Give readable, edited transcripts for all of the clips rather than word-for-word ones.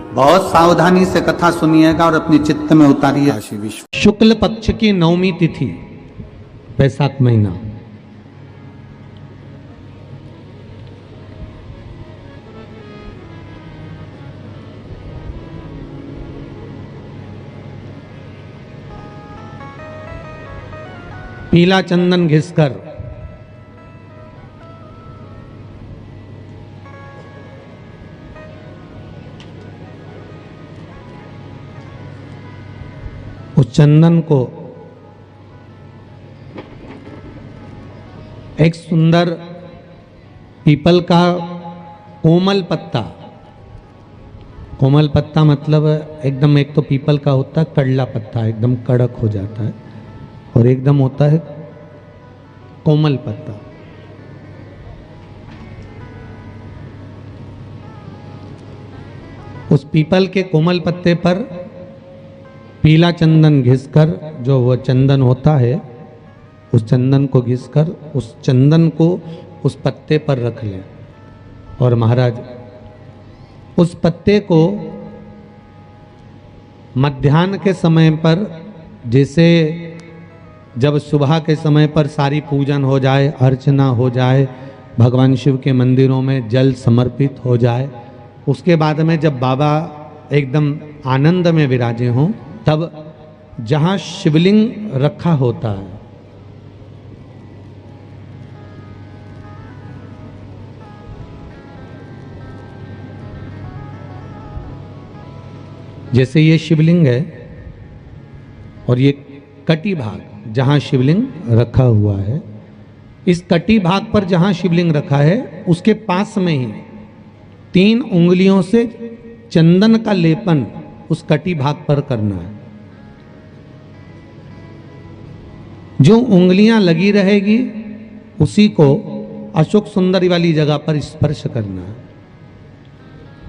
बहुत सावधानी से कथा सुनिएगा और अपने चित्त में उतारिए। शुक्ल पक्ष की नवमी तिथि, बैसाख महीना, पीला चंदन घिसकर उस चंदन को एक सुंदर पीपल का कोमल पत्ता, कोमल पत्ता मतलब एकदम, एक तो पीपल का होता है कड़ला पत्ता, एकदम कड़क हो जाता है, और एकदम होता है कोमल पत्ता। उस पीपल के कोमल पत्ते पर पीला चंदन घिसकर, जो वह चंदन होता है, उस चंदन को घिसकर उस चंदन को उस पत्ते पर रख लें। और महाराज उस पत्ते को मध्याह्न के समय पर, जैसे जब सुबह के समय पर सारी पूजन हो जाए, अर्चना हो जाए, भगवान शिव के मंदिरों में जल समर्पित हो जाए, उसके बाद में जब बाबा एकदम आनंद में विराजे हों, तब जहां शिवलिंग रखा होता है, जैसे ये शिवलिंग है और ये कटी भाग जहां शिवलिंग रखा हुआ है, इस कटी भाग पर जहां शिवलिंग रखा है उसके पास में ही 3 उंगलियों से चंदन का लेपन उस कटी भाग पर करना है। जो उंगलियां लगी रहेगी उसी को अशोक सुंदरी वाली जगह पर स्पर्श करना है,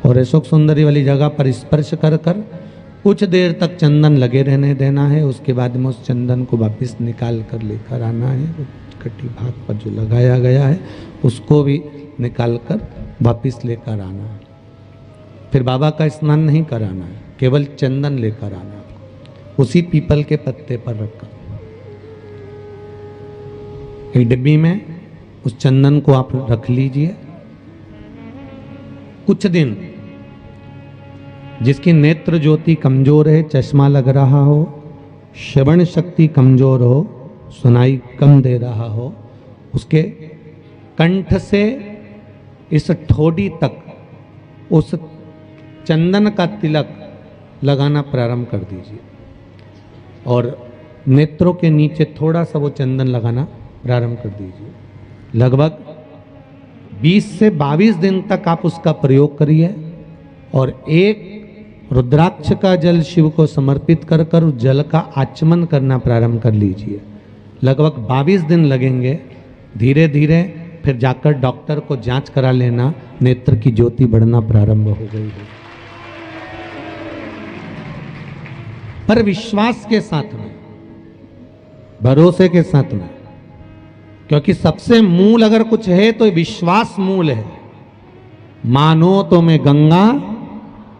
और अशोक सुंदरी वाली जगह पर स्पर्श कर कर कुछ देर तक चंदन लगे रहने देना है। उसके बाद में उस चंदन को वापस निकाल कर लेकर आना है। कटी भाग पर जो लगाया गया है उसको भी निकाल कर वापस लेकर आना है। फिर बाबा का स्नान नहीं कराना है, केवल चंदन लेकर आना है, उसी पीपल के पत्ते पर रखकर। एक डिब्बी में उस चंदन को आप रख लीजिए। कुछ दिन जिसकी नेत्र ज्योति कमजोर है, चश्मा लग रहा हो, श्रवण शक्ति कमजोर हो, सुनाई कम दे रहा हो, उसके कंठ से इस ठोड़ी तक उस चंदन का तिलक लगाना प्रारंभ कर दीजिए, और नेत्रों के नीचे थोड़ा सा वो चंदन लगाना प्रारंभ कर दीजिए। लगभग 20 से 22 दिन तक आप उसका प्रयोग करिए, और एक रुद्राक्ष का जल शिव को समर्पित कर कर उस जल का आचमन करना प्रारंभ कर लीजिए। लगभग 22 दिन लगेंगे। धीरे धीरे फिर जाकर डॉक्टर को जांच करा लेना, नेत्र की ज्योति बढ़ना प्रारंभ हो गई है। पर विश्वास के साथ में, भरोसे के साथ में, क्योंकि सबसे मूल अगर कुछ है तो विश्वास मूल है। मानो तो मैं गंगा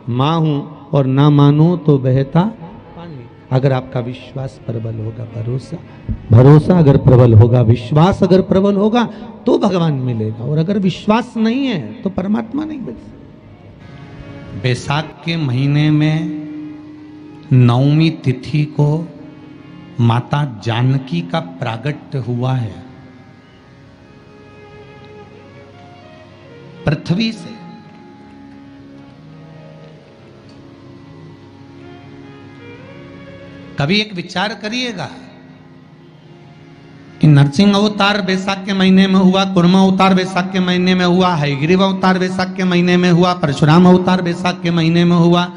मां हूं, और ना मानो तो बहता पानी। अगर आपका विश्वास प्रबल होगा, भरोसा अगर प्रबल होगा, विश्वास अगर प्रबल होगा तो भगवान मिलेगा, और अगर विश्वास नहीं है तो परमात्मा नहीं मिल सकता। बैसाख के महीने में नवमी तिथि को माता जानकी का प्रागट्य हुआ है। पृथ्वी से कभी एक विचार करिएगा कि नरसिंह अवतार बैसाख के महीने में हुआ, कुर्मा अवतार बैसाख के महीने में हुआ, हयग्रीव अवतार बैसाख के महीने में हुआ, परशुराम अवतार बैसाख के महीने में हुआ,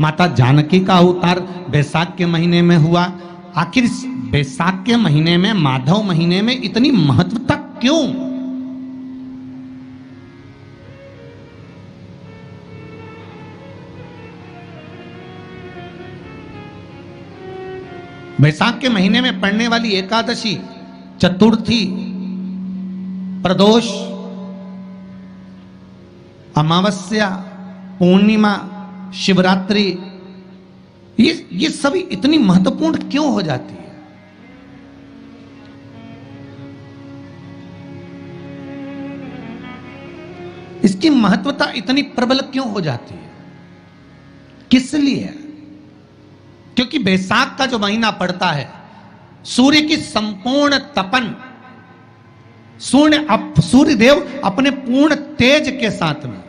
माता जानकी का अवतार बैसाख के महीने में हुआ। आखिर बैसाख के महीने में, माधव महीने में इतनी महत्वता क्यों? बैसाख के महीने में पड़ने वाली एकादशी, चतुर्थी, प्रदोष, अमावस्या, पूर्णिमा, शिवरात्रि, ये सभी इतनी महत्वपूर्ण क्यों हो जाती है? इसकी महत्वता इतनी प्रबल क्यों हो जाती है? किस लिए? क्योंकि बैसाख का जो महीना पड़ता है, सूर्य की संपूर्ण तपन, सूर्य देव अपने पूर्ण तेज के साथ में,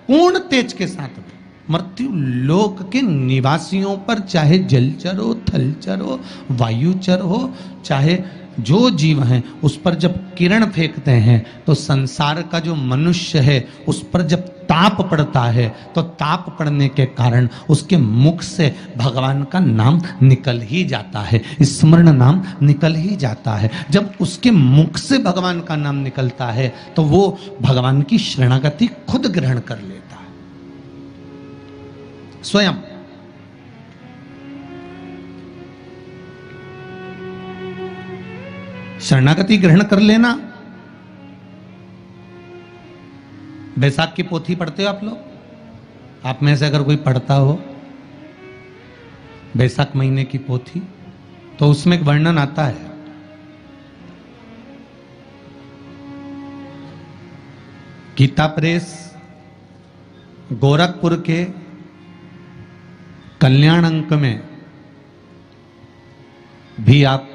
पूर्ण तेज के साथ में मृत्यु लोक के निवासियों पर, चाहे जलचर हो, थलचर हो, वायुचर हो, चाहे जो जीव हैं, उस पर जब किरण फेंकते हैं तो संसार का जो मनुष्य है उस पर जब ताप पड़ता है तो ताप पड़ने के कारण उसके मुख से भगवान का नाम निकल ही जाता है, स्मरण नाम निकल ही जाता है। जब उसके मुख से भगवान का नाम निकलता है तो वो भगवान की शरणागति खुद ग्रहण कर लेता है स्वयं। शरणागति ग्रहण कर लेना। बैसाख की पोथी पढ़ते हो आप लोग? आप में से अगर कोई पढ़ता हो बैसाख महीने की पोथी, तो उसमें एक वर्णन आता है गीता प्रेस गोरखपुर के कल्याण अंक में भी आप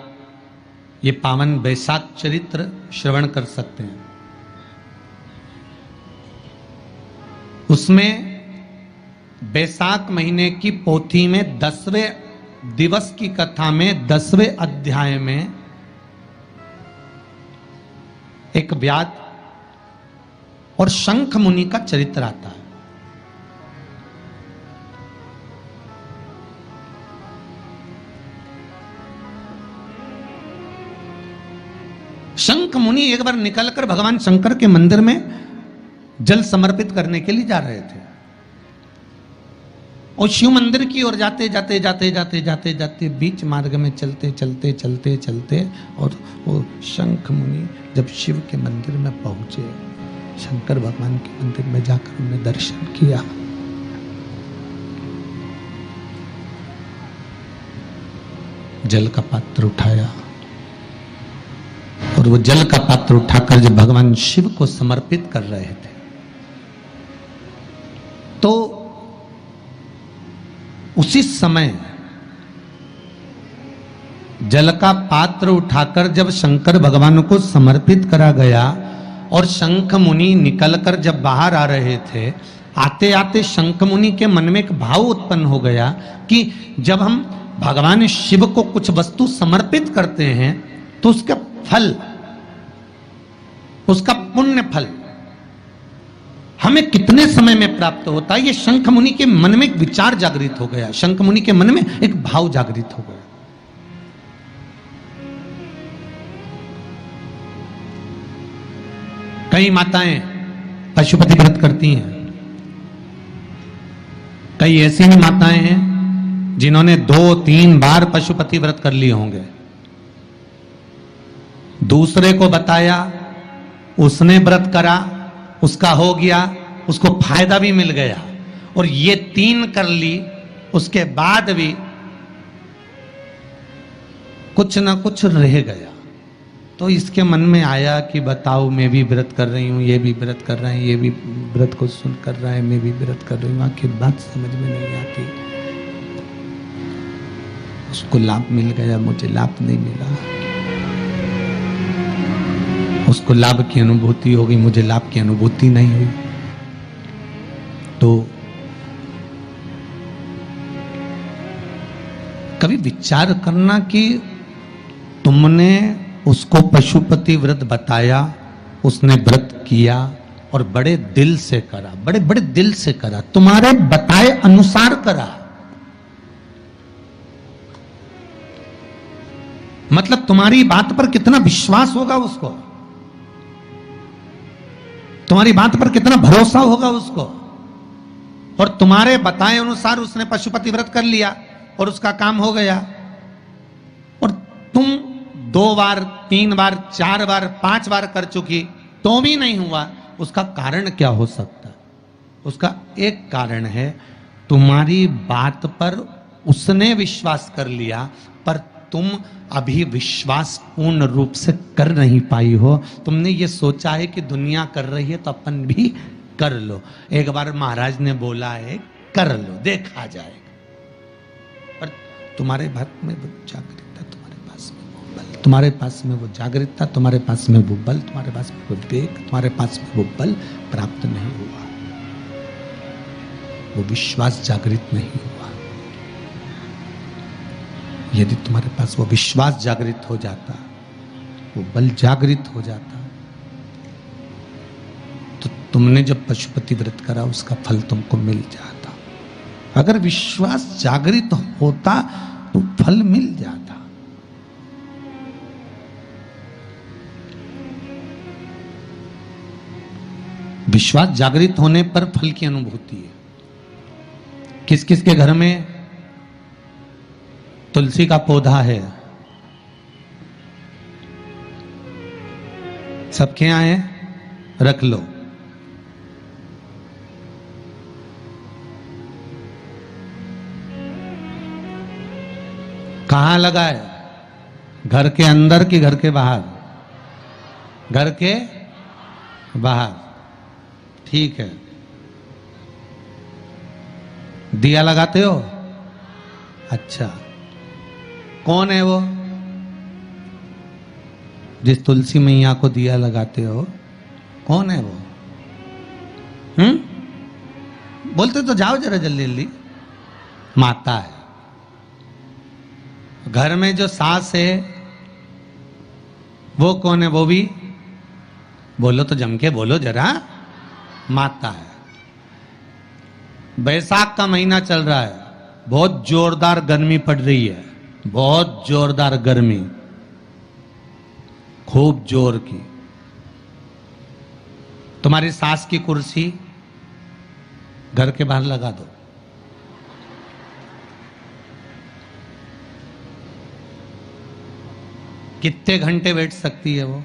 ये पावन बैसाख चरित्र श्रवण कर सकते हैं। उसमें बैसाख महीने की पोथी में 10वें दिवस की कथा में 10वें अध्याय में एक व्याध और शंख मुनि का चरित्र आता है। शंख मुनि एक बार निकलकर भगवान शंकर के मंदिर में जल समर्पित करने के लिए जा रहे थे और शिव मंदिर की ओर जाते जाते जाते जाते जाते जाते बीच मार्ग में चलते चलते चलते चलते और वो शंख मुनि जब शिव के मंदिर में पहुंचे, शंकर भगवान के मंदिर में जाकर उन्होंने दर्शन किया। जल का पात्र उठाया और वो जल का पात्र उठाकर जब भगवान शिव को समर्पित कर रहे थे तो उसी समय जल का पात्र उठाकर जब शंकर भगवान को समर्पित करा गया और शंख मुनि निकलकर जब बाहर आ रहे थे, आते आते शंख मुनि के मन में एक भाव उत्पन्न हो गया कि जब हम भगवान शिव को कुछ वस्तु समर्पित करते हैं तो उसका फल, उसका पुण्य फल हमें कितने समय में प्राप्त होता है। ये शंख मुनि के मन में एक विचार जागृत हो गया, शंख मुनि के मन में एक भाव जागृत हो गया। कई माताएं पशुपति व्रत करती हैं, कई ऐसी भी माताएं हैं जिन्होंने 2-3 बार पशुपति व्रत कर लिए होंगे। दूसरे को बताया, उसने व्रत करा, उसका हो गया, उसको फायदा भी मिल गया, और ये 3 कर ली, उसके बाद भी कुछ ना कुछ रह गया। तो इसके मन में आया कि बताओ, मैं भी व्रत कर रही हूँ, ये भी व्रत कर रहे हैं, ये भी व्रत को सुन कर रहा है, मैं भी व्रत कर रही हूँ, आखिर बात समझ में नहीं आती। उसको लाभ मिल गया, मुझे लाभ नहीं मिला। उसको लाभ की अनुभूति हो गई, मुझे लाभ की अनुभूति नहीं हुई। तो कभी विचार करना कि तुमने उसको पशुपति व्रत बताया, उसने व्रत किया और बड़े दिल से करा, बड़े बड़े दिल से करा, तुम्हारे बताए अनुसार करा। मतलब तुम्हारी बात पर कितना विश्वास होगा उसको, तुम्हारी बात पर कितना भरोसा होगा उसको। और तुम्हारे बताए अनुसार उसने पशुपति व्रत कर लिया और उसका काम हो गया, और तुम 2 बार, 3 बार, 4 बार, 5 बार कर चुकी तो भी नहीं हुआ। उसका कारण क्या हो सकता है? उसका एक कारण है, तुम्हारी बात पर उसने विश्वास कर लिया, पर तुम अभी विश्वास पूर्ण रूप से कर नहीं पाई हो। तुमने ये सोचा है कि दुनिया कर रही है तो अपन भी कर लो। एक बार महाराज ने बोला है कर लो, देखा जाएगा। पर तुम्हारे बात में वो जागृतता, तुम्हारे पास में वो बल, तुम्हारे पास में वो जागृतता, तुम्हारे पास में वो बल, तुम्हारे पास में वो वेग, तुम्हारे पास में वो बल प्राप्त नहीं हुआ, वो विश्वास जागृत नहीं हुआ। यदि तुम्हारे पास वो विश्वास जागृत हो जाता, वो बल जागृत हो जाता, तो तुमने जब पशुपति व्रत करा उसका फल तुमको मिल जाता। अगर विश्वास जागृत होता तो फल मिल जाता। विश्वास जागृत होने पर फल की अनुभूति है। किस किस के घर में तुलसी का पौधा है? सबके यहां है? रख लो। कहां लगा है? घर के अंदर कि घर के बाहर? घर के बाहर। ठीक है। दिया लगाते हो? अच्छा, कौन है वो जिस तुलसी मैया को दिया लगाते हो? कौन है वो? बोलते तो जाओ जरा जल्दी जल्दी। माता है। घर में जो सास है वो कौन है? वो भी बोलो तो जम के बोलो जरा। माता है। बैसाख का महीना चल रहा है, बहुत जोरदार गर्मी पड़ रही है, बहुत जोरदार गर्मी, खूब जोर की। तुम्हारी सास की कुर्सी घर के बाहर लगा दो। कितने घंटे बैठ सकती है वो?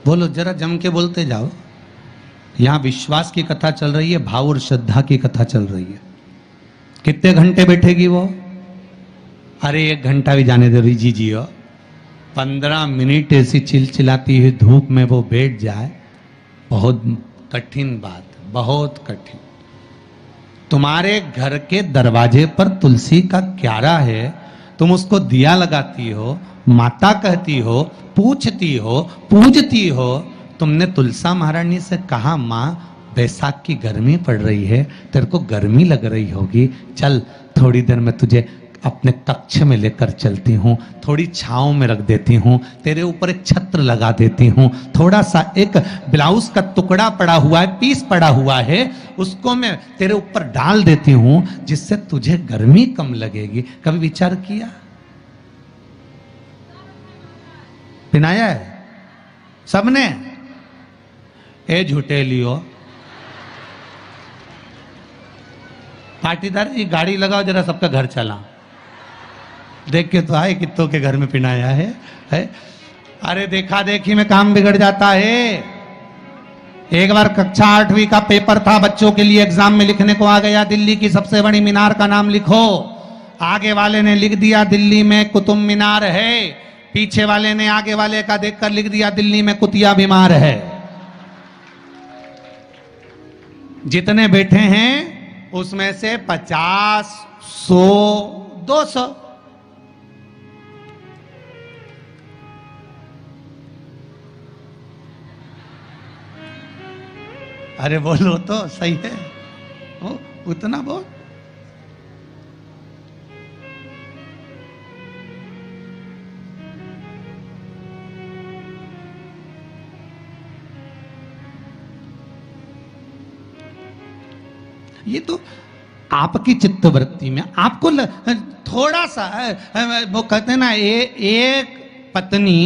बोलो जरा, जम के बोलते जाओ। यहां विश्वास की कथा चल रही है, भाव और श्रद्धा की कथा चल रही है। कितने घंटे बैठेगी वो? अरे 1 घंटा भी जाने दो रिजी जी हो। 15 मिनट ऐसी चिलचिलाती हुई धूप में वो बैठ जाए, बहुत कठिन बात, बहुत कठिन। तुम्हारे घर के दरवाजे पर तुलसी का क्यारा है, तुम उसको दिया लगाती हो, माता कहती हो, पूछती हो, पूजती हो। तुमने तुलसा महारानी से कहा, माँ बैसाख की गर्मी पड़ रही है, तेरे को गर्मी लग रही होगी, चल थोड़ी देर में तुझे अपने कक्ष में लेकर चलती हूँ, थोड़ी छांव में रख देती हूँ, तेरे ऊपर एक छत्र लगा देती हूँ, थोड़ा सा एक ब्लाउज का टुकड़ा पड़ा हुआ है, पीस पड़ा हुआ है, उसको मैं तेरे ऊपर डाल देती हूँ, जिससे तुझे गर्मी कम लगेगी। कभी विचार किया? पिनाया है सबने? ए झूठेलियो, पाटीदार ये गाड़ी लगाओ जरा, सबका घर चला। देख के तो आए कित्तों के घर में पिनाया है? अरे देखा देखी में काम बिगड़ जाता है। एक बार कक्षा 8वीं का पेपर था, बच्चों के लिए एग्जाम में लिखने को आ गया, दिल्ली की सबसे बड़ी मीनार का नाम लिखो। आगे वाले ने लिख दिया दिल्ली में कुतुब मीनार है, पीछे वाले ने आगे वाले का देखकर लिख दिया दिल्ली में कुतिया बीमार है। जितने बैठे हैं उसमें से 50, 100, 200 अरे बोलो तो सही है, वो उतना बहुत। ये तो आपकी चित्तवृत्ति में आपको थोड़ा सा वो कहते हैं ना, एक पत्नी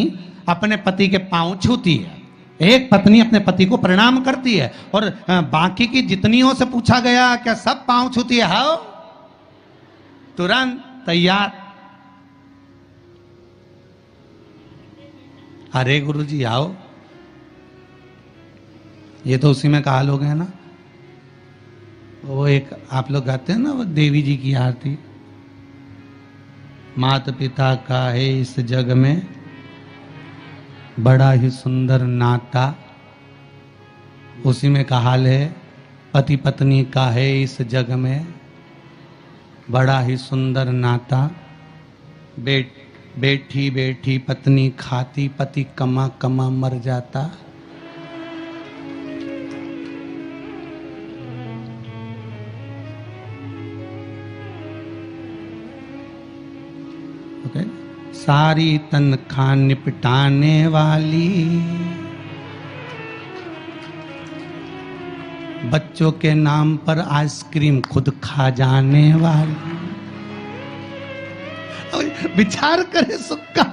अपने पति के पांव छूती है, एक पत्नी अपने पति को प्रणाम करती है, और बाकी की जितनियों से पूछा गया क्या सब पांव छूती है? हाँ, तुरंत तैयार। अरे गुरुजी आओ, ये तो उसी में कहा लोग है ना, वो एक आप लोग गाते हैं ना, वो देवी जी की आरती, माता पिता का है इस जग में बड़ा ही सुंदर नाता, उसी में का हाल है पति पत्नी का है इस जग में बड़ा ही सुंदर नाता। बैठी बैठी पत्नी खाती, पति कमा कमा मर जाता। ओके, सारी तनख्वाह निपटाने वाली, बच्चों के नाम पर आइसक्रीम खुद खा जाने वाली। विचार करे सुख का।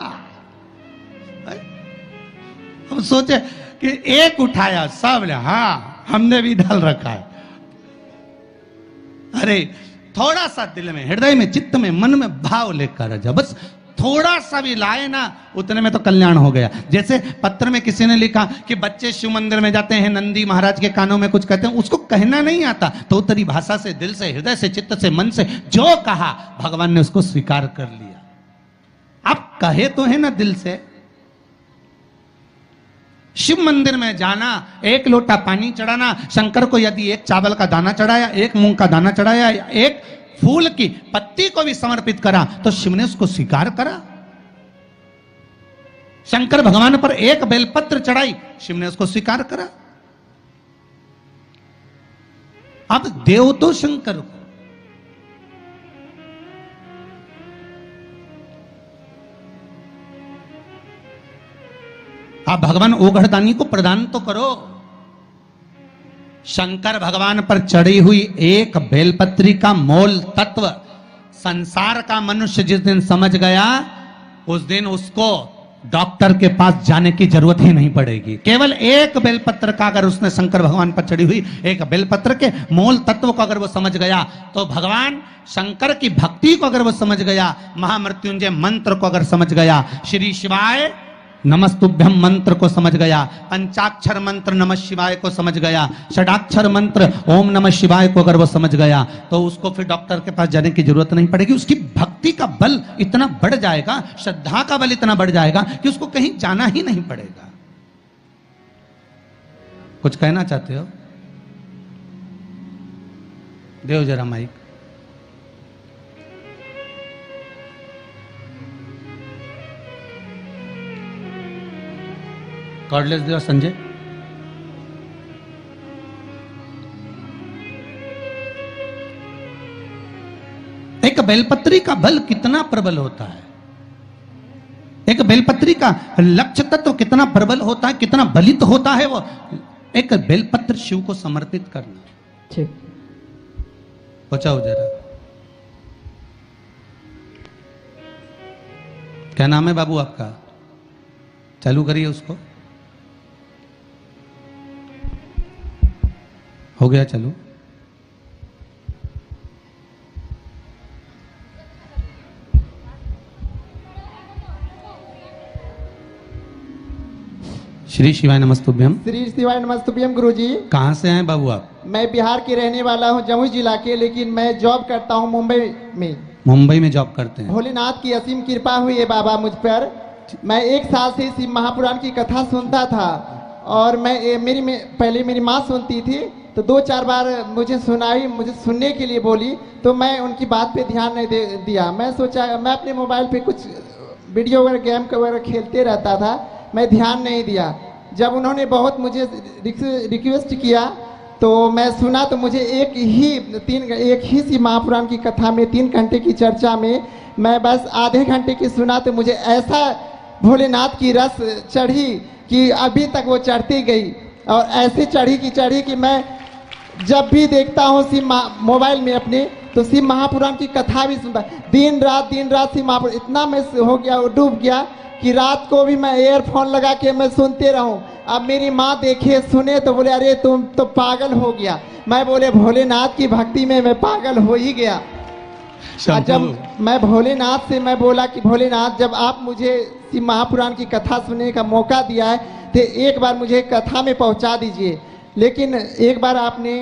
अब सोचे कि एक उठाया सब ने, हाँ हमने भी डाल रखा है। अरे थोड़ा सा दिल में, हृदय में, चित्त में, मन में भाव लेकर जा, बस थोड़ा सा भी लाए ना, उतने में तो कल्याण हो गया। जैसे पत्र में किसी ने लिखा कि बच्चे शिव मंदिर में जाते हैं, नंदी महाराज के कानों में कुछ कहते हैं, उसको कहना नहीं आता, तो तेरी भाषा से, दिल से, हृदय से, चित्त से, मन से जो कहा भगवान ने उसको स्वीकार कर लिया। आप कहे तो है ना दिल से। शिव मंदिर में जाना, एक लोटा पानी चढ़ाना, शंकर को यदि एक चावल का दाना चढ़ाया, एक मूंग का दाना चढ़ाया, एक फूल की पत्ती को भी समर्पित करा, तो शिव ने उसको स्वीकार करा। शंकर भगवान पर एक बेलपत्र चढ़ाई, शिव ने उसको स्वीकार करा। अब देव तो शंकर को, आप भगवान ओघड़दानी को प्रदान तो करो। शंकर भगवान पर चढ़ी हुई एक बेलपत्री का मोल तत्व संसार का मनुष्य जिस दिन समझ गया, उस दिन उसको डॉक्टर के पास जाने की जरूरत ही नहीं पड़ेगी। केवल एक बेलपत्र का अगर उसने शंकर भगवान पर चढ़ी हुई एक बेलपत्र के मोल तत्व को अगर वो समझ गया, तो भगवान शंकर की भक्ति को अगर वो समझ गया, महामृत्युंजय मंत्र को अगर समझ गया, श्री शिवाय नमस्तुभ्यम मंत्र को समझ गया, पंचाक्षर मंत्र नमः शिवाय को समझ गया, षडाक्षर मंत्र ओम नमः शिवाय को अगर वो समझ गया, तो उसको फिर डॉक्टर के पास जाने की जरूरत नहीं पड़ेगी। उसकी भक्ति का बल इतना बढ़ जाएगा, श्रद्धा का बल इतना बढ़ जाएगा कि उसको कहीं जाना ही नहीं पड़ेगा। कुछ कहना चाहते हो? देव जरा माइक। कॉर्डलेस देव संजय। एक बेलपत्री का बल कितना प्रबल होता है, एक बेलपत्री का लक्ष्य तत्व कितना प्रबल होता है, कितना बलित होता है वो। एक बेलपत्र शिव को समर्पित करना। ठीक, पहुंचाओ जरा। क्या नाम है बाबू आपका? चालू करिए उसको। हो गया, चलो। श्री शिवाय नमस्तुभ्यम। श्री शिवाय नमस्तुभ्यम गुरुजी। कहाँ से हैं बाबू आप? मैं बिहार के रहने वाला हूँ, जमुई जिला के, लेकिन मैं जॉब करता हूँ मुंबई में। मुंबई में जॉब करते हैं। भोलेनाथ की असीम कृपा हुई है बाबा मुझ पर। मैं 1 साल से शिव महापुराण की कथा सुनता था, और पहले मेरी माँ सुनती थी, तो 2-4 बार मुझे सुनने के लिए बोली, तो मैं उनकी बात पे ध्यान नहीं दिया। मैं सोचा, मैं अपने मोबाइल पे कुछ वीडियो वगैरह, गेम वगैरह खेलते रहता था, मैं ध्यान नहीं दिया। जब उन्होंने बहुत मुझे रिक्वेस्ट किया, तो मैं सुना, तो मुझे एक ही शिव महापुराण की कथा में 3 घंटे की चर्चा में मैं बस आधे घंटे की सुना, तो मुझे ऐसा भोलेनाथ की रस चढ़ी कि अभी तक वो चढ़ती गई, और ऐसे चढ़ी कि मैं जब भी देखता हूँ मोबाइल में अपने, तो शिव महापुराण की कथा भी सुनता। दिन रात शिव महापुराण, इतना मैं हो गया, डूब गया कि रात को भी मैं ईयरफोन लगा के मैं सुनते रहूं। अब मेरी माँ देखे सुने तो बोले, अरे तुम तो पागल हो गया। मैं बोले, भोलेनाथ की भक्ति में मैं पागल हो ही गया। जब मैं भोलेनाथ से मैं बोला कि भोलेनाथ, जब आप मुझे शिव महापुराण की कथा सुनने का मौका दिया है, तो एक बार मुझे कथा में पहुंचा दीजिए। लेकिन एक बार आपने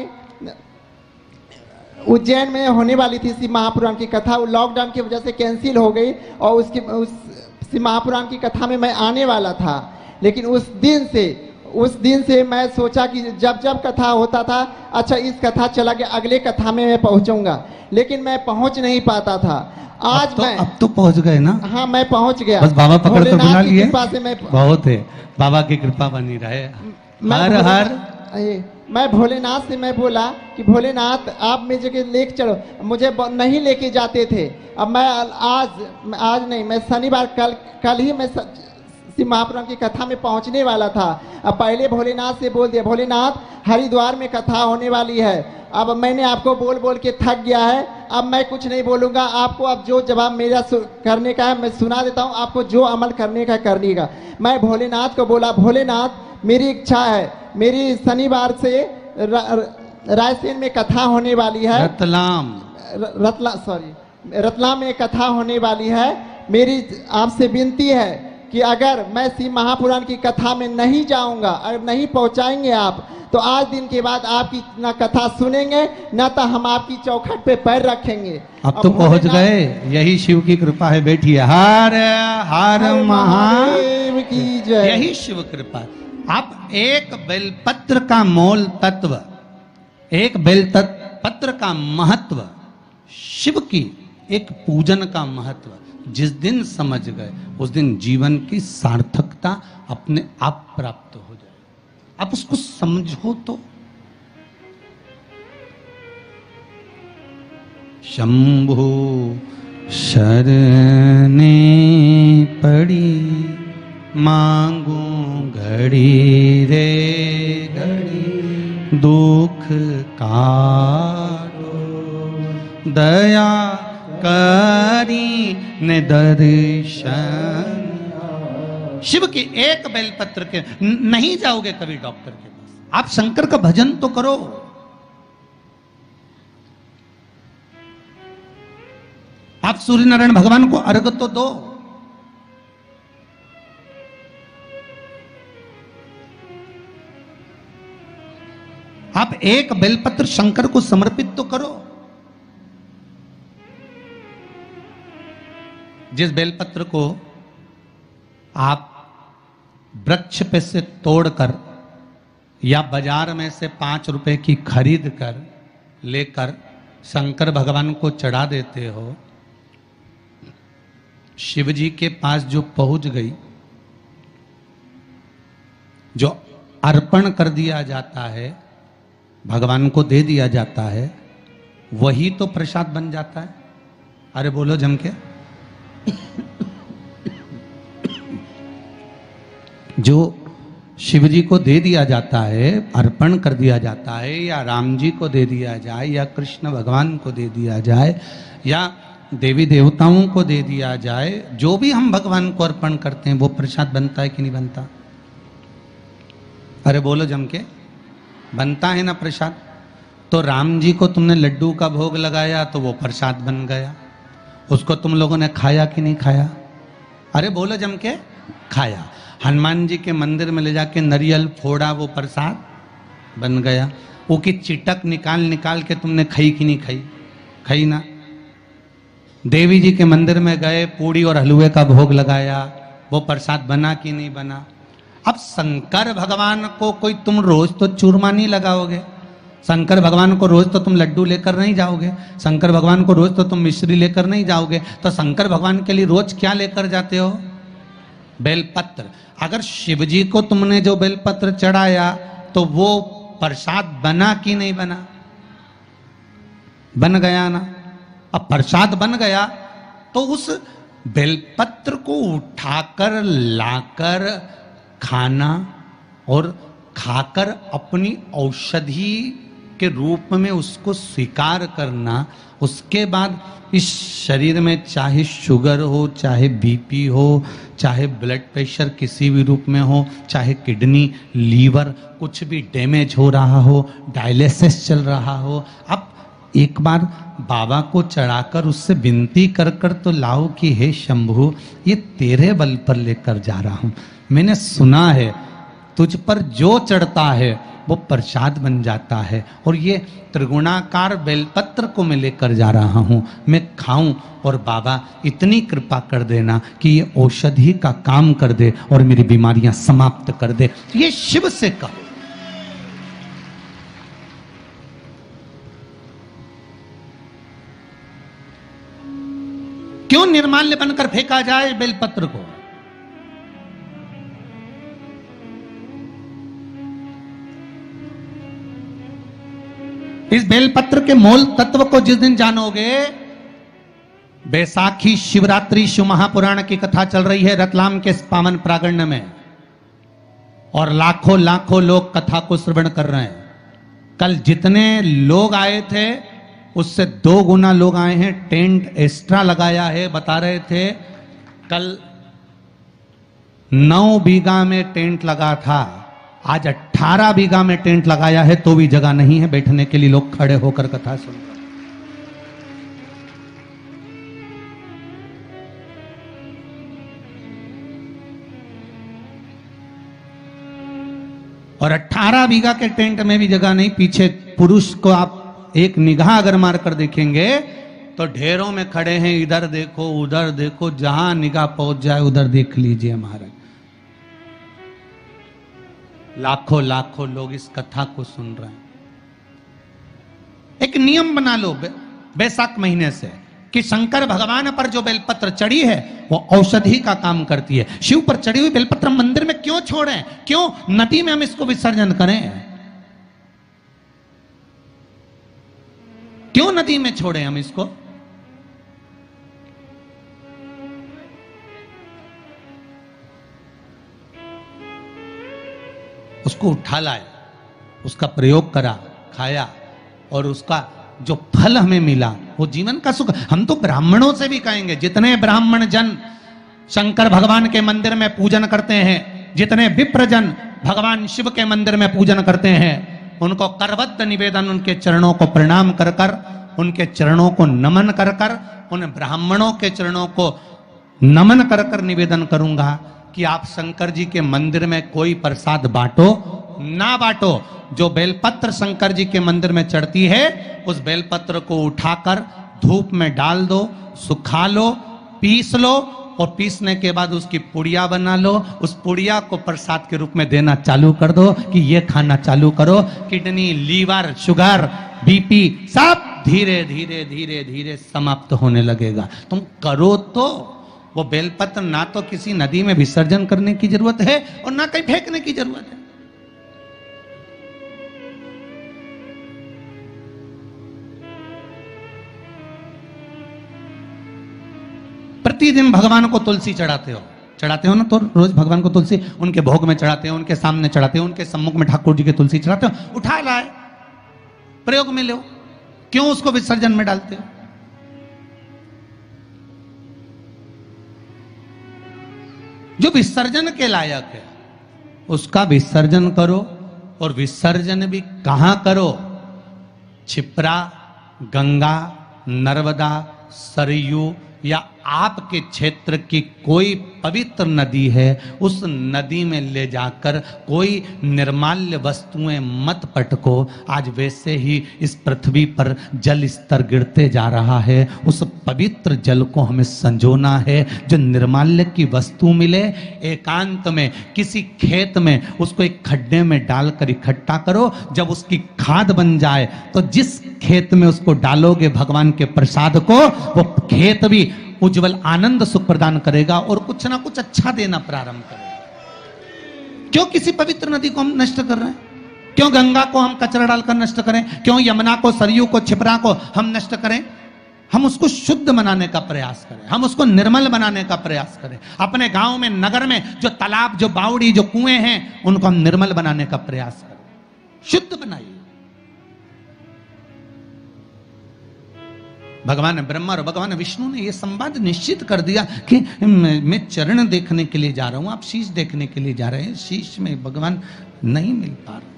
उज्जैन में होने वाली थी शिव महापुराण की कथा, वो लॉकडाउन की वजह से कैंसिल हो गई और उस शिव महापुराण की कथा में मैं आने वाला था। लेकिन उस दिन से मैं सोचा कि जब जब कथा होता था, अच्छा इस कथा चला गया, अगले कथा में मैं पहुंचूंगा, लेकिन मैं पहुंच नहीं पाता था। आज अब तो पहुंच गए ना? हाँ, मैं पहुंच गया। बस बाबा पकड़ तो बुला लिए, मैं बहुत है, बाबा की कृपा बनी रहे। मैं भोलेनाथ से मैं बोला कि भोलेनाथ आप मेरी जगह लेके चलो, मुझे नहीं लेके जाते थे। अब मैं आज नहीं, मैं शनिवार कल ही मैं शिव महापुराण की कथा में पहुंचने वाला था। अब पहले भोलेनाथ से बोल दिया, भोलेनाथ हरिद्वार में कथा होने वाली है। अब मैंने आपको बोल बोल के थक गया है, अब मैं कुछ नहीं बोलूँगा आपको। अब जो जवाब मेरा करने का है मैं सुना देता हूँ, आपको जो अमल करने का करने का। मैं भोलेनाथ को बोला, भोलेनाथ मेरी इच्छा है, मेरी शनिवार से रायसेन में कथा होने वाली है, रतलाम में कथा होने वाली है। मेरी आपसे विनती है कि अगर मैं शिव महापुराण की कथा में नहीं जाऊंगा, अगर नहीं पहुंचाएंगे आप, तो आज दिन के बाद आपकी ना कथा सुनेंगे ना तो हम आपकी चौखट पे पैर रखेंगे। अब तो पहुंच गए, यही शिव की कृपा है। बैठिए। हर हर महादेव की जय। यही शिव कृपा। आप एक बेलपत्र का मोल तत्व, एक बेलपत्र का महत्व, शिव की एक पूजन का महत्व जिस दिन समझ गए, उस दिन जीवन की सार्थकता अपने आप प्राप्त हो जाए। आप उसको समझो तो। शंभु शरणे पड़ी, मांगू घड़ी रे घड़ी, दुख काटो दया करी ने दर्शन। शिव के एक बेलपत्र के नहीं जाओगे कभी डॉक्टर के पास, आप शंकर का भजन तो करो। आप सूर्य नारायण भगवान को अर्घ तो दो। आप एक बेलपत्र शंकर को समर्पित तो करो। जिस बेलपत्र को आप वृक्ष पे से तोड़कर या बाजार में से 5 रुपए की खरीद कर लेकर शंकर भगवान को चढ़ा देते हो, शिव जी के पास जो पहुंच गई, जो अर्पण कर दिया जाता है, भगवान को दे दिया जाता है, वही तो प्रसाद बन जाता है। अरे बोलो जम के। जो शिव जी को दे दिया जाता है, अर्पण कर दिया जाता है, या राम जी को दे दिया जाए, या कृष्ण भगवान को दे दिया जाए, या देवी देवताओं को दे दिया जाए, जो भी हम भगवान को अर्पण करते हैं वो प्रसाद बनता है कि नहीं बनता? अरे बोलो जम के। बनता है ना प्रसाद। तो राम जी को तुमने लड्डू का भोग लगाया तो वो प्रसाद बन गया, उसको तुम लोगों ने खाया कि नहीं खाया? अरे बोलो जम के। खाया। हनुमान जी के मंदिर में ले जाके नारियल फोड़ा, वो प्रसाद बन गया। वो की चिटक निकाल निकाल के तुमने खाई कि नहीं खाई? खाई ना। देवी जी के मंदिर में गए, पूड़ी और हलवे का भोग लगाया, वो प्रसाद बना कि नहीं बना? अब शंकर भगवान को कोई तुम रोज तो चूरमा नहीं लगाओगे, शंकर भगवान को रोज तो तुम लड्डू लेकर नहीं जाओगे, शंकर भगवान को रोज तो तुम मिश्री लेकर नहीं जाओगे। तो शंकर भगवान के लिए रोज क्या लेकर जाते हो? बेलपत्र। अगर शिव जी को तुमने जो बेलपत्र चढ़ाया तो वो प्रसाद बना कि नहीं बना? बन गया ना। अब प्रसाद बन गया तो उस बेलपत्र को उठाकर लाकर खाना और खाकर अपनी औषधि के रूप में उसको स्वीकार करना, उसके बाद इस शरीर में चाहे शुगर हो, चाहे बीपी हो, चाहे ब्लड प्रेशर किसी भी रूप में हो, चाहे किडनी, लीवर कुछ भी डैमेज हो रहा हो, डायलिसिस चल रहा हो, अब एक बार बाबा को चढ़ाकर उससे विनती कर कर तो लाओ कि हे शंभु, ये तेरे बल पर लेकर जा रहा हूं। मैंने सुना है तुझ पर जो चढ़ता है वो प्रसाद बन जाता है। और ये त्रिगुणाकार बेलपत्र को मैं लेकर जा रहा हूँ, मैं खाऊं और बाबा इतनी कृपा कर देना कि ये औषधि का काम कर दे और मेरी बीमारियां समाप्त कर दे। ये शिव से कहो। क्यों निर्माल्य बनकर फेंका जाए बेलपत्र को? इस बेलपत्र के मूल तत्व को जिस दिन जानोगे, बैसाखी शिवरात्रि शिव महापुराण की कथा चल रही है रतलाम के पावन प्रांगण में, और लाखों लाखों लोग कथा को श्रवण कर रहे हैं। कल जितने लोग आए थे उससे 2 गुना लोग आए हैं, टेंट एक्स्ट्रा लगाया है। बता रहे थे कल 9 बीघा में टेंट लगा था, आज 18 बीघा में टेंट लगाया है, तो भी जगह नहीं है बैठने के लिए। लोग खड़े होकर कथा सुन रहे हैं। और 18 बीघा के टेंट में भी जगह नहीं। पीछे पुरुष को आप एक निगाह अगर मारकर देखेंगे तो ढेरों में खड़े हैं, इधर देखो उधर देखो, जहां निगाह पहुंच जाए उधर देख लीजिए महाराज। लाखों लाखों लोग इस कथा को सुन रहे हैं। एक नियम बना लो बैसाख महीने से कि शंकर भगवान पर जो बेलपत्र चढ़ी है वो औषधि का काम करती है। शिव पर चढ़ी हुई बेलपत्र मंदिर में क्यों छोड़ें? क्यों नदी में हम इसको विसर्जन करें? क्यों नदी में छोड़ें हम इसको? उसको उठा लाए, उसका प्रयोग करा, खाया, और उसका जो फल हमें मिला वो जीवन का सुख। हम तो ब्राह्मणों से भी कहेंगे, जितने ब्राह्मण जन शंकर भगवान के मंदिर में पूजन करते हैं, जितने विप्र जन भगवान शिव के मंदिर में पूजन करते हैं, उनको करबद्ध निवेदन, उनके चरणों को प्रणाम कर कर, उनके चरणों को नमन कर कर, उन ब्राह्मणों के चरणों को नमन कर कर निवेदन करूंगा कि आप शंकर जी के मंदिर में कोई प्रसाद बांटो ना बांटो, जो बेलपत्र शंकर जी के मंदिर में चढ़ती है उस बेलपत्र को उठाकर धूप में डाल दो, सुखा लो, पीस लो, और पीसने के बाद उसकी पुड़िया बना लो। उस पुड़िया को प्रसाद के रूप में देना चालू कर दो कि ये खाना चालू करो। किडनी, लीवर, शुगर, बीपी सब धीरे धीरे धीरे धीरे समाप्त होने लगेगा। तुम करो तो। वो बेलपत्र ना तो किसी नदी में विसर्जन करने की जरूरत है और ना कहीं फेंकने की जरूरत है। प्रतिदिन भगवान को तुलसी चढ़ाते हो ना? तो रोज भगवान को तुलसी उनके भोग में चढ़ाते हो, उनके सामने चढ़ाते हो, उनके सम्मुख में ठाकुर जी के तुलसी चढ़ाते हो। उठा लाए, प्रयोग में लो, क्यों उसको विसर्जन में डालते हो? जो विसर्जन के लायक है उसका विसर्जन करो, और विसर्जन भी कहां करो? छिप्रा, गंगा, नर्मदा, सरयू या आपके क्षेत्र की कोई पवित्र नदी है, उस नदी में ले जाकर कोई निर्माल्य वस्तुएं मत पटको। आज वैसे ही इस पृथ्वी पर जल स्तर गिरते जा रहा है, उस पवित्र जल को हमें संजोना है। जो निर्माल्य की वस्तु मिले, एकांत में किसी खेत में उसको एक खड्डे में डालकर इकट्ठा करो। जब उसकी खाद बन जाए तो जिस खेत में उसको डालोगे भगवान के प्रसाद को, वो खेत भी उज्जवल आनंद सुख प्रदान करेगा और कुछ ना कुछ अच्छा देना प्रारंभ करेगा। क्यों किसी पवित्र नदी को हम नष्ट कर रहे हैं? क्यों गंगा को हम कचरा डालकर नष्ट करें? क्यों यमुना को, सरयू को, छिपरा को हम नष्ट करें? हम उसको शुद्ध बनाने का प्रयास करें, हम उसको निर्मल बनाने का प्रयास करें। अपने गांव में, नगर में जो तालाब, जो बावड़ी, जो कुएं हैं, उनको हम निर्मल बनाने का प्रयास करें, शुद्ध बनाइए। भगवान ब्रह्मा और भगवान विष्णु ने यह संवाद निश्चित कर दिया कि मैं चरण देखने के लिए जा रहा हूं, आप शीश देखने के लिए जा रहे हैं। शीश में भगवान नहीं मिल पा रहा।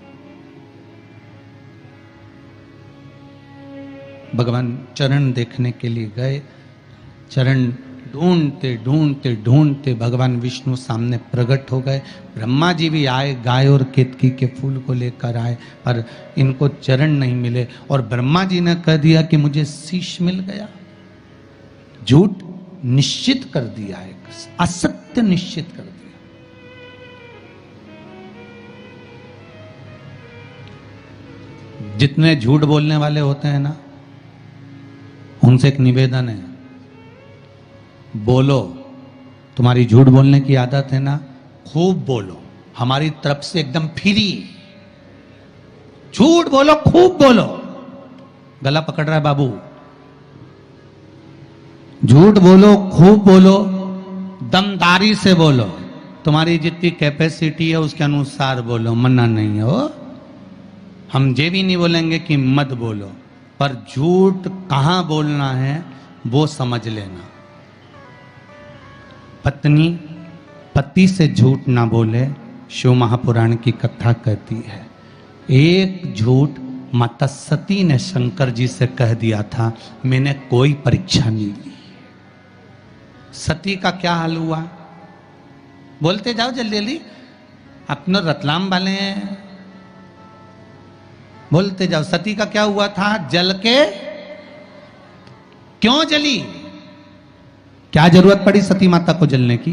भगवान चरण देखने के लिए गए, चरण ढूंढते ढूंढते ढूंढते भगवान विष्णु सामने प्रकट हो गए। ब्रह्मा जी भी आए, गाय और केतकी के फूल को लेकर आए, पर इनको चरण नहीं मिले। और ब्रह्मा जी ने कह दिया कि मुझे शीश मिल गया। झूठ निश्चित कर दिया, एक असत्य निश्चित कर दिया। जितने झूठ बोलने वाले होते हैं ना, उनसे एक निवेदन है, बोलो। तुम्हारी झूठ बोलने की आदत है ना, खूब बोलो, हमारी तरफ से एकदम फ्री। झूठ बोलो, खूब बोलो। गला पकड़ रहा है बाबू। झूठ बोलो, खूब बोलो, दमदारी से बोलो। तुम्हारी जितनी कैपेसिटी है उसके अनुसार बोलो, मना नहीं हो। हम ये भी नहीं बोलेंगे कि मत बोलो, पर झूठ कहां बोलना है वो समझ लेना। पत्नी पति से झूठ ना बोले, शिव महापुराण की कथा कहती है। एक झूठ माता सती ने शंकर जी से कह दिया था, मैंने कोई परीक्षा नहीं ली। सती का क्या हाल हुआ? बोलते जाओ जल्दी जल्दी, अपने रतलाम वाले हैं, बोलते जाओ। सती का क्या हुआ था? जल के क्यों जली? क्या जरूरत पड़ी सती माता को जलने की?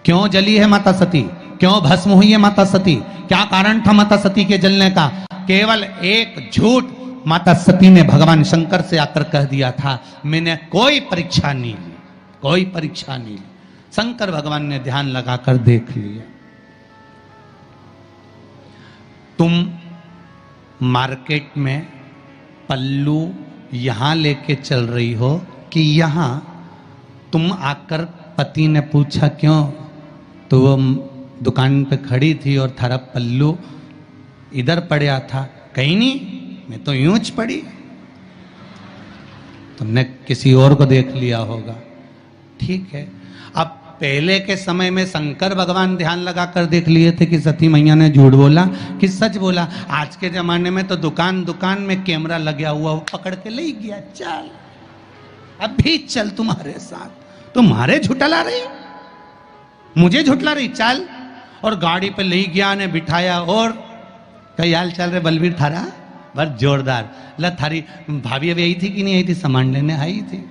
क्यों जली है माता सती? क्यों भस्म हुई है माता सती? क्या कारण था माता सती के जलने का? केवल एक झूठ माता सती ने भगवान शंकर से आकर कह दिया था, मैंने कोई परीक्षा नहीं ली, कोई परीक्षा नहीं ली। शंकर भगवान ने ध्यान लगाकर देख लिया। तुम मार्केट में पल्लू यहां लेके चल रही हो कि यहां? तुम आकर पति ने पूछा क्यों, तो वो दुकान पे खड़ी थी और थारा पल्लू इधर पड़ा था। कहीं नहीं, मैं तो यूंच पड़ी। तुमने किसी और को देख लिया होगा। ठीक है, अब पहले के समय में शंकर भगवान ध्यान लगाकर देख लिए थे कि सती मैया ने झूठ बोला कि सच बोला। आज के जमाने में तो दुकान दुकान में कैमरा लगा हुआ, वो पकड़ के ले गया, चल अभी चल तुम्हारे साथ। तुम्हारे झुटला रही, मुझे झुटला रही, चल। और गाड़ी पे ले गया ने बिठाया। और कई हाल चल रहे बलबीर थारा? बस जोरदार। ला थारी भाभी अभी आई थी कि नहीं आई थी? सामान लेने आई थी।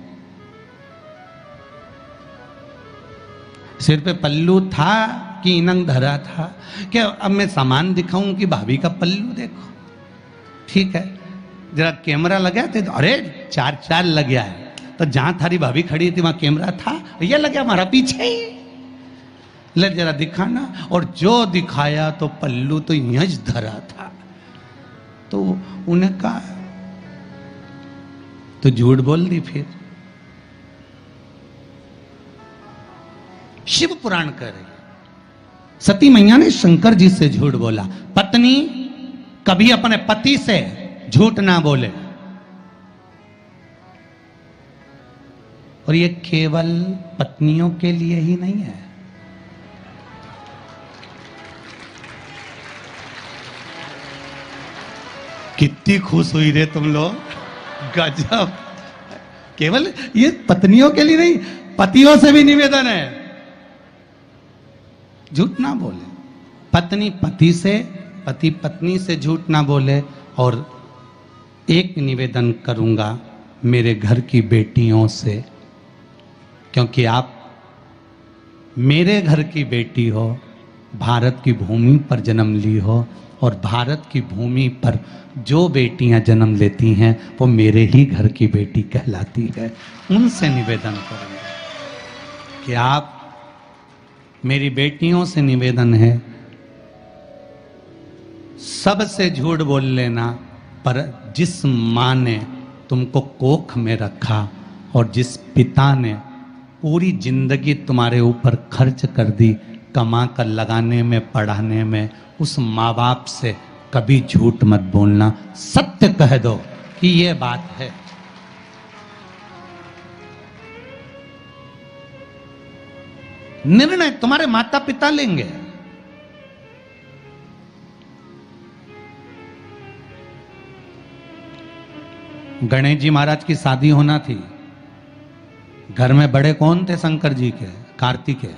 सिर पे पल्लू था कि इनंग धरा था? क्या अब मैं सामान दिखाऊं कि भाभी का पल्लू देखो? ठीक है, जरा कैमरा लगा थे तो अरे चार चार लग गया है। तो जहां थारी भाभी खड़ी थी वहां कैमरा था, ये लग गया हमारा पीछे ही। ले जरा दिखाना। और जो दिखाया तो पल्लू तो यंज धरा था। तो उन्हें कहा तो झूठ बोल दी। फिर शिव पुराण कह रही, सती मैया ने शंकर जी से झूठ बोला। पत्नी कभी अपने पति से झूठ ना बोले। और ये केवल पत्नियों के लिए ही नहीं है। कितनी खुश हुई रे तुम लोग, गजब। केवल ये पत्नियों के लिए नहीं, पतियों से भी निवेदन है, झूठ ना बोले। पत्नी पति से, पति पत्नी से झूठ ना बोले। और एक निवेदन करूंगा मेरे घर की बेटियों से, क्योंकि आप मेरे घर की बेटी हो, भारत की भूमि पर जन्म ली हो, और भारत की भूमि पर जो बेटियां जन्म लेती हैं वो मेरे ही घर की बेटी कहलाती है। उनसे निवेदन करूंगा कि आप, मेरी बेटियों से निवेदन है, सबसे झूठ बोल लेना, पर जिस माँ ने तुमको कोख में रखा और जिस पिता ने पूरी जिंदगी तुम्हारे ऊपर खर्च कर दी, कमा कर लगाने में, पढ़ाने में, उस माँ बाप से कभी झूठ मत बोलना। सत्य कह दो कि ये बात है। निर्णय तुम्हारे माता पिता लेंगे। गणेश जी महाराज की शादी होना थी। घर में बड़े कौन थे शंकर जी के? कार्तिकेय।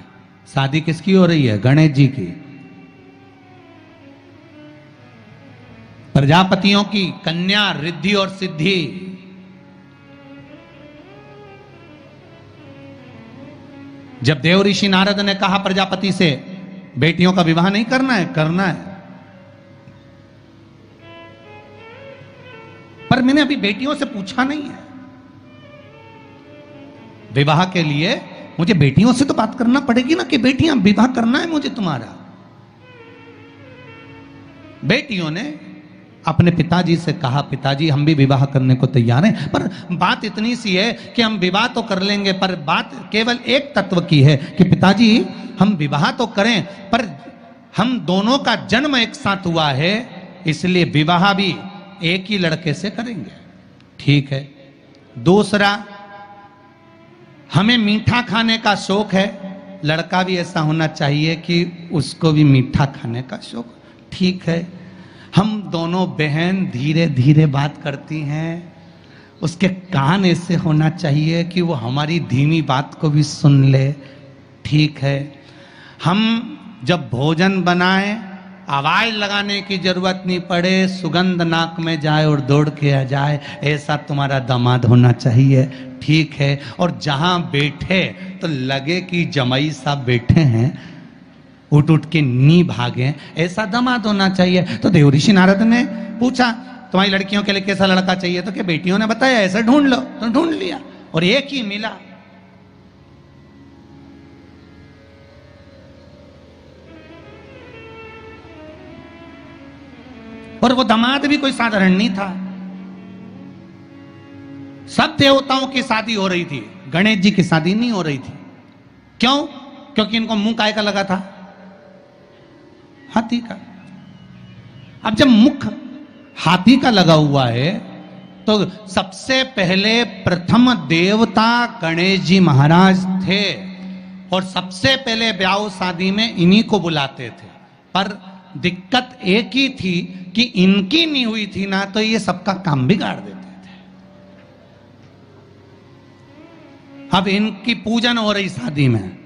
शादी किसकी हो रही है? गणेश जी की। प्रजापतियों की कन्या रिद्धि और सिद्धि। जब देव ऋषि नारद ने कहा प्रजापति से बेटियों का विवाह नहीं करना है, करना है, पर मैंने अभी बेटियों से पूछा नहीं है। विवाह के लिए मुझे बेटियों से तो बात करना पड़ेगी ना कि बेटियां विवाह करना है मुझे तुम्हारा। बेटियों ने अपने पिताजी से कहा, पिताजी हम भी विवाह करने को तैयार हैं, पर बात इतनी सी है कि हम विवाह तो कर लेंगे, पर बात केवल एक तत्व की है कि पिताजी हम विवाह तो करें, पर हम दोनों का जन्म एक साथ हुआ है, इसलिए विवाह भी एक ही लड़के से करेंगे। ठीक है। दूसरा, हमें मीठा खाने का शौक है, लड़का भी ऐसा होना चाहिए कि उसको भी मीठा खाने का शौक। ठीक है। हम दोनों बहन धीरे धीरे बात करती हैं, उसके कान ऐसे होना चाहिए कि वो हमारी धीमी बात को भी सुन ले। ठीक है। हम जब भोजन बनाएं, आवाज लगाने की जरूरत नहीं पड़े, सुगंध नाक में जाए और दौड़ के आ जाए, ऐसा तुम्हारा दामाद होना चाहिए। ठीक है। और जहां बैठे तो लगे कि जमाई साहब बैठे हैं, उठ उठ के नी भागे, ऐसा दामाद होना चाहिए। तो देव ऋषि नारद ने पूछा तुम्हारी लड़कियों के लिए कैसा लड़का चाहिए? तो क्या बेटियों ने बताया ऐसा ढूंढ लो, तो ढूंढ लिया और एक ही मिला। और वो दामाद भी कोई साधारण नहीं था। सब देवताओं की शादी हो रही थी, गणेश जी की शादी नहीं हो रही थी। क्यों? क्योंकि इनको मुंह काय का लगा था? हाथी का। अब जब मुख हाथी का लगा हुआ है तो सबसे पहले प्रथम देवता गणेश जी महाराज थे और सबसे पहले ब्याह शादी में इन्हीं को बुलाते थे। पर दिक्कत एक ही थी कि इनकी नहीं हुई थी ना, तो ये सबका काम बिगाड़ देते थे। अब इनकी पूजन हो रही शादी में,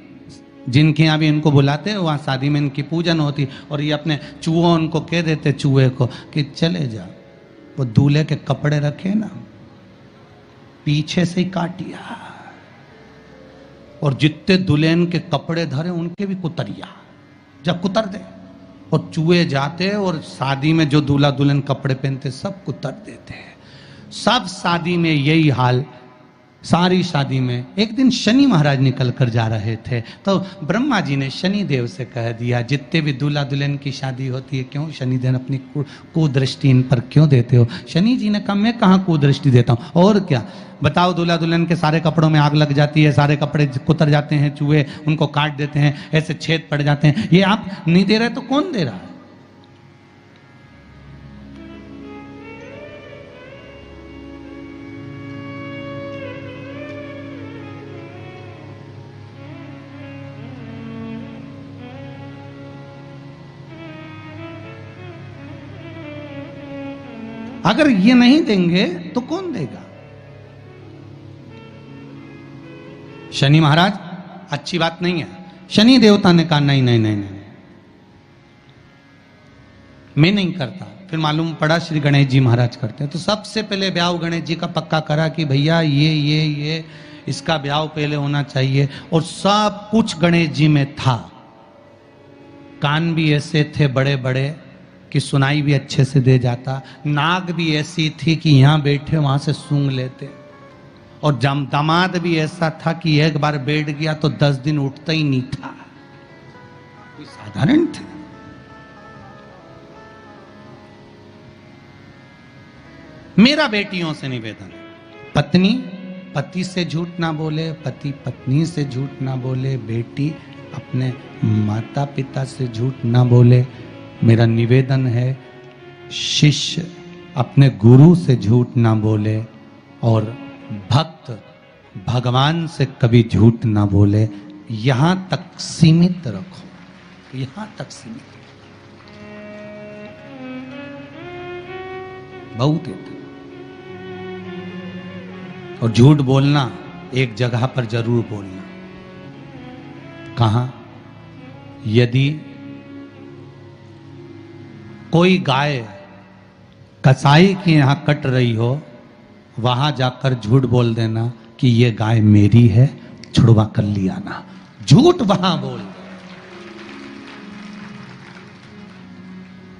जिनके यहां भी इनको बुलाते हैं वहां शादी में इनकी पूजन होती, और ये अपने चूहों उनको कह देते चूहे को कि चले जा, वो दूल्हे के कपड़े रखे ना पीछे से ही काटिया, और जितने दुल्हन के कपड़े धरे उनके भी कुतरिया, जब कुतर दे। और चूहे जाते और शादी में जो दूल्हा दुल्हन कपड़े पहनते सब कुतर देते हैं। सब शादी में यही हाल। सारी शादी में एक दिन शनि महाराज निकल कर जा रहे थे, तो ब्रह्मा जी ने शनि देव से कह दिया जितने भी दूल्हा दुल्हन की शादी होती है, क्यों शनिदेव अपनी कुदृष्टि इन पर क्यों देते हो? शनि जी ने कहा मैं कहाँ कुदृष्टि देता हूँ, और क्या बताओ, दूल्हा दुल्हन के सारे कपड़ों में आग लग जाती है, सारे कपड़े कुतर जाते हैं, चूहे उनको काट देते हैं, ऐसे छेद पड़ जाते हैं, ये आप नहीं दे रहे तो कौन दे रहा है? अगर ये नहीं देंगे तो कौन देगा? शनि महाराज अच्छी बात नहीं है। शनि देवता ने कहा नहीं नहीं नहीं नहीं, मैं नहीं करता। फिर मालूम पड़ा श्री गणेश जी महाराज करते हैं। तो सबसे पहले ब्याह गणेश जी का पक्का करा कि भैया ये इसका ब्याह पहले होना चाहिए, और सब कुछ गणेश जी में था। कान भी ऐसे थे बड़े बड़े कि सुनाई भी अच्छे से दे जाता, नाक भी ऐसी थी कि यहां बैठे वहां से सूंघ लेते, और दामाद भी ऐसा था कि एक बार बैठ गया तो 10 दिन उठता ही नहीं था। कोई साधारण थे? मेरा बेटियों से निवेदन है, पत्नी पति से झूठ ना बोले, पति पत्नी से झूठ ना बोले, बेटी अपने माता पिता से झूठ ना बोले। मेरा निवेदन है शिष्य अपने गुरु से झूठ ना बोले, और भक्त भगवान से कभी झूठ ना बोले। यहां तक सीमित रखो, यहां तक सीमित, बहुत है। और झूठ बोलना एक जगह पर जरूर बोलना। कहां? यदि कोई गाय कसाई के यहां कट रही हो, वहां जाकर झूठ बोल देना कि ये गाय मेरी है, छुड़वा कर लिया ना। झूठ वहां बोल दे।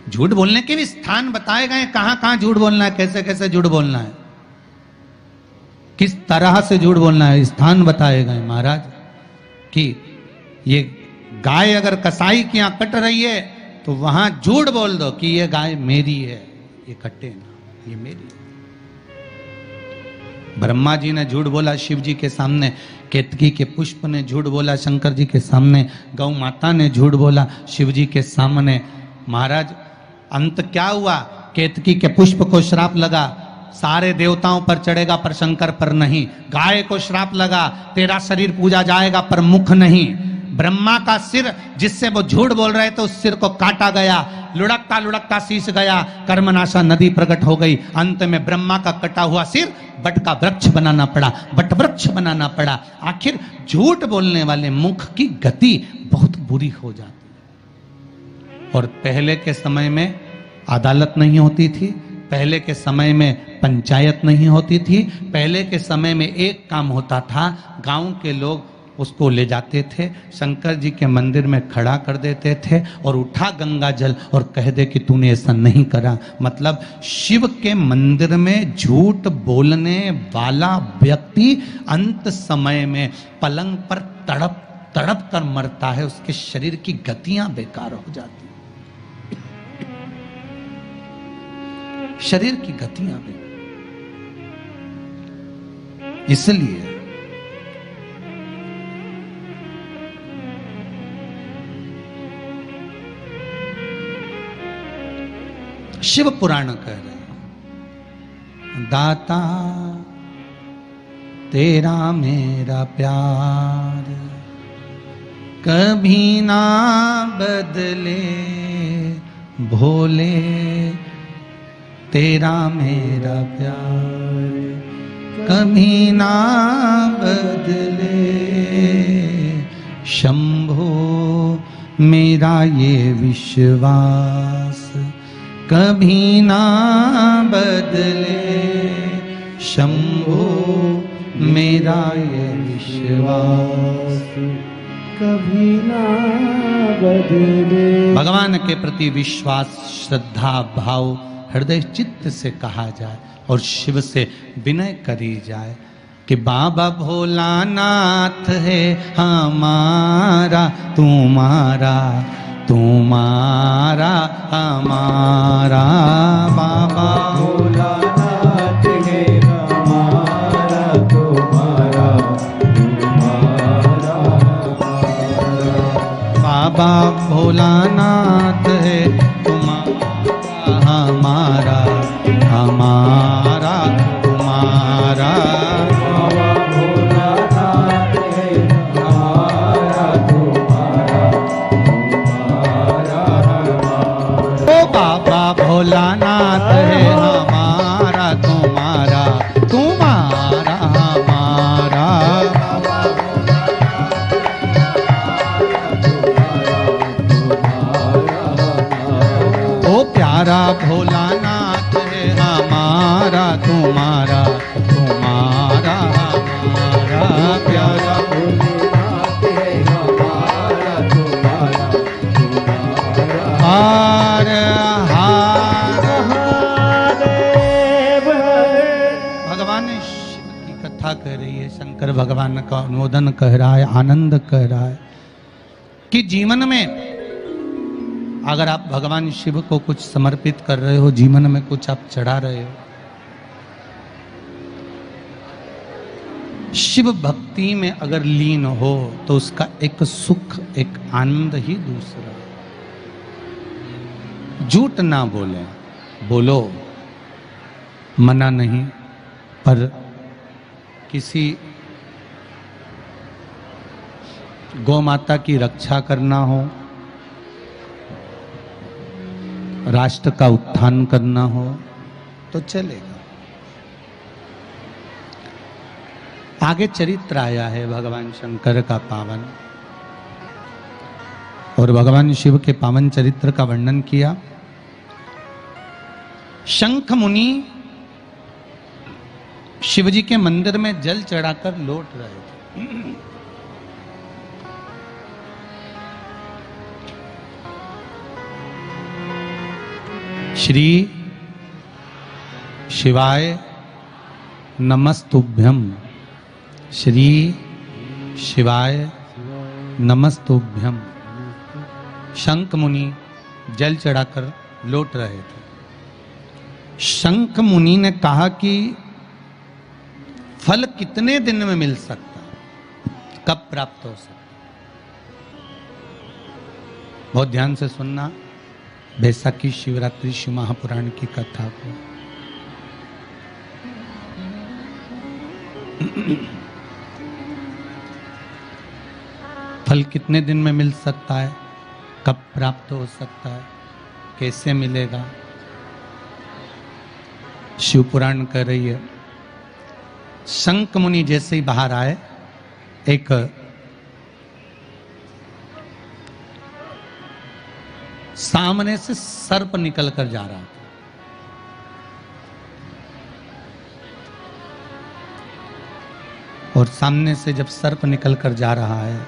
झूठ बोलने के भी स्थान बताए गए, कहां कहां झूठ बोलना है, कैसे कैसे झूठ बोलना है, किस तरह से झूठ बोलना है, स्थान बताए गए महाराज। कि ये गाय अगर कसाई की यहां कट रही है तो वहां झूठ बोल दो कि ये गाय मेरी है, ये कटे ना, ये मेरी है। ब्रह्मा जी ने झूठ बोला शिव जी के सामने, केतकी के पुष्प ने झूठ बोला शंकर जी के सामने, गौ माता ने झूठ बोला शिव जी के सामने। महाराज अंत क्या हुआ? केतकी के पुष्प को श्राप लगा, सारे देवताओं पर चढ़ेगा पर शंकर पर नहीं। गाय को श्राप लगा, तेरा शरीर पूजा जाएगा पर मुख नहीं। ब्रह्मा का सिर जिससे वो झूठ बोल रहे थे उस सिर को काटा गया, लुढ़कता लुढ़कता शीश गया, कर्मनाशा नदी प्रकट हो गई। अंत में ब्रह्मा का कटा हुआ सिर बट का वृक्ष बनाना पड़ा, बट वृक्ष बनाना पड़ा। आखिर झूठ बोलने वाले मुख की गति बहुत बुरी हो जाती है। और पहले के समय में अदालत नहीं होती थी, पहले के समय में पंचायत नहीं होती थी, पहले के समय में एक काम होता था, गांव के लोग उसको ले जाते थे, शंकर जी के मंदिर में खड़ा कर देते थे और उठा गंगा जल और कह दे कि तूने ऐसा नहीं करा। मतलब शिव के मंदिर में झूठ बोलने वाला व्यक्ति अंत समय में पलंग पर तड़प तड़प कर मरता है, उसके शरीर की गतियां बेकार हो जाती, शरीर की गतियां बेकार। इसलिए शिव पुराण कह रहे हैं, दाता तेरा मेरा प्यार कभी ना बदले, भोले तेरा मेरा प्यार कभी ना बदले, शंभो मेरा ये विश्वास कभी ना बदले, शंभो मेरा ये विश्वास कभी ना बदले। भगवान के प्रति विश्वास, श्रद्धा, भाव हृदय चित्त से कहा जाए और शिव से विनय करी जाए कि बाबा भोलानाथ है हमारा, तुम्हारा तुम्हारा हमारा, बाबा भोलानाथ है हमारा, तुम्हारा तुम्हारा बाबा भोलानाथ है तुम्हारा हमारा, हमारा तुम्हारा, बाबा भोलानाथ है हमारा, तुम्हारा तुम्हारा। ओ बाबा भोलानाथ है हमारा, तुम्हारा तुम्हारा हमारा, ओ प्यारा भोलानाथ है हमारा, तुम्हारा तुम्हारा हमारा, प्यारा भोलेनाथ है हमारा, तुम्हारा तुम्हारा। हार हार। महादेव भगवान शिव की कथा कह रही है, शंकर भगवान का अनुमोदन कह रहा है, आनंद कह रहा है कि जीवन में अगर आप भगवान शिव को कुछ समर्पित कर रहे हो, जीवन में कुछ आप चढ़ा रहे हो, शिव भक्ति में अगर लीन हो तो उसका एक सुख, एक आनंद ही दूसरा। झूठ ना बोले, बोलो, मना नहीं, पर किसी गौ माता की रक्षा करना हो, राष्ट्र का उत्थान करना हो तो चलेगा। आगे चरित्र आया है भगवान शंकर का पावन, और भगवान शिव के पावन चरित्र का वर्णन किया। शंख मुनि शिव जी के मंदिर में जल चढ़ाकर लौट रहे थे। श्री शिवाय नमस्तुभ्यम, श्री शिवाय नमस्तुभ्यम। शंख मुनि जल चढ़ाकर लौट रहे थे। शंख मुनि ने कहा कि फल कितने दिन में मिल सकता, कब प्राप्त हो सकता? बहुत ध्यान से सुनना बैसाखी शिवरात्रि शिव महापुराण की कथा को। फल कितने दिन में मिल सकता है, कब प्राप्त हो सकता है, कैसे मिलेगा? शिव पुराण कह रही है। शंख मुनि जैसे ही बाहर आए, एक सामने से सर्प निकल कर जा रहा था। और सामने से जब सर्प निकल कर जा रहा है,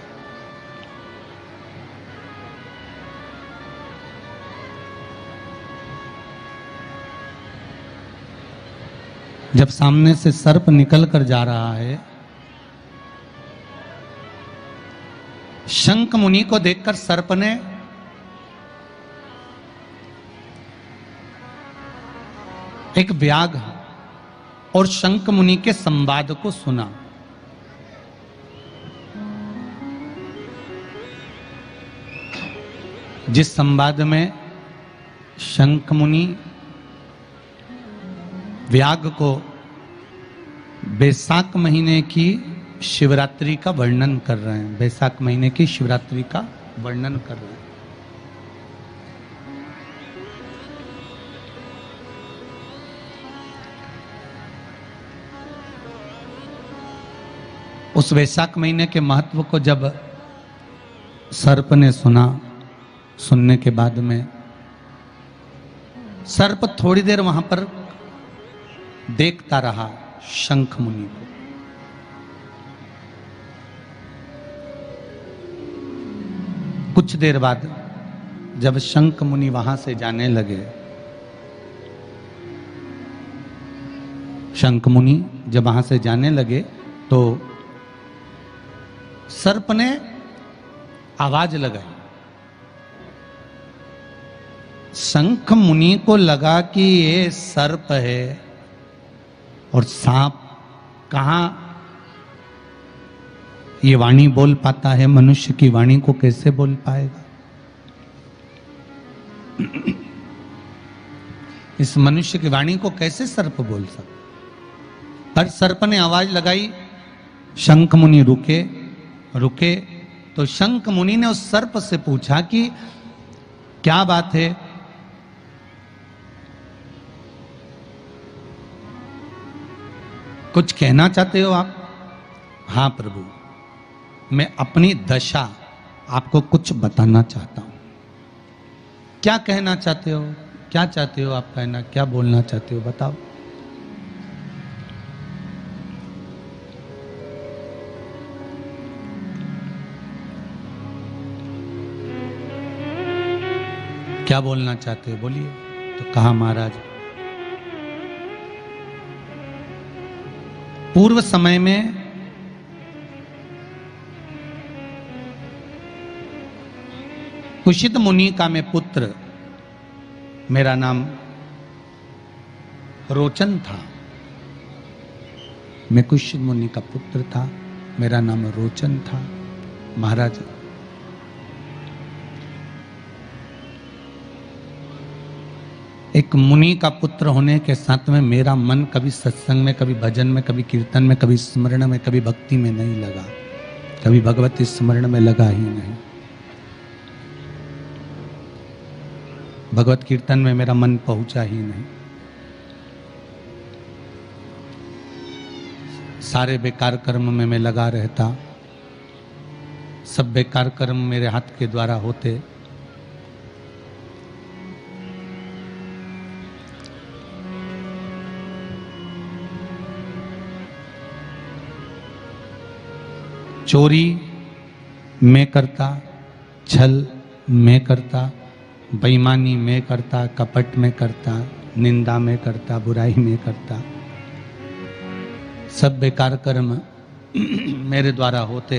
जब सामने से सर्प निकल कर जा रहा है, शंख मुनि को देखकर सर्प ने एक व्याघ्र और शंख मुनि के संवाद को सुना। जिस संवाद में शंख मुनि व्याघ्र को बैसाख महीने की शिवरात्रि का वर्णन कर रहे हैं। बैसाख महीने की शिवरात्रि का वर्णन कर रहे हैं। उस वैशाख महीने के महत्व को जब सर्प ने सुना, सुनने के बाद में सर्प थोड़ी देर वहां पर देखता रहा शंख मुनि को। कुछ देर बाद जब शंख मुनि वहां से जाने लगे, शंख मुनि जब वहां से जाने लगे तो सर्प ने आवाज लगाई। शंख मुनि को लगा कि ये सर्प है और सांप कहां ये वाणी बोल पाता है, मनुष्य की वाणी को कैसे बोल पाएगा? इस मनुष्य की वाणी को कैसे सर्प बोल सकता? पर सर्प ने आवाज लगाई, शंख मुनि रुके। तो शंख मुनि ने उस सर्प से पूछा कि क्या बात है? कुछ कहना चाहते हो आप? हाँ प्रभु, मैं अपनी दशा आपको कुछ बताना चाहता हूं। क्या कहना चाहते हो? क्या चाहते हो आप कहना? क्या बोलना चाहते हो बताओ। क्या बोलना चाहते हो बोलिए। तो कहा महाराज, पूर्व समय में कुशित मुनि का मैं पुत्र, मेरा नाम रोचन था। मैं कुशित मुनि का पुत्र था, मेरा नाम रोचन था। महाराज, एक मुनि का पुत्र होने के साथ में मेरा मन कभी सत्संग में, कभी भजन में, कभी कीर्तन में, कभी स्मरण में, कभी भक्ति में नहीं लगा। कभी भगवती स्मरण में लगा ही नहीं। भगवत कीर्तन में मेरा मन पहुंचा ही नहीं। सारे बेकार कर्म में मैं लगा रहता, सब बेकार कर्म मेरे हाथ के द्वारा होते। चोरी मैं करता, छल मैं करता, बेईमानी मैं करता, कपट में करता, निंदा में करता, बुराई में करता, सब बेकार कर्म मेरे द्वारा होते।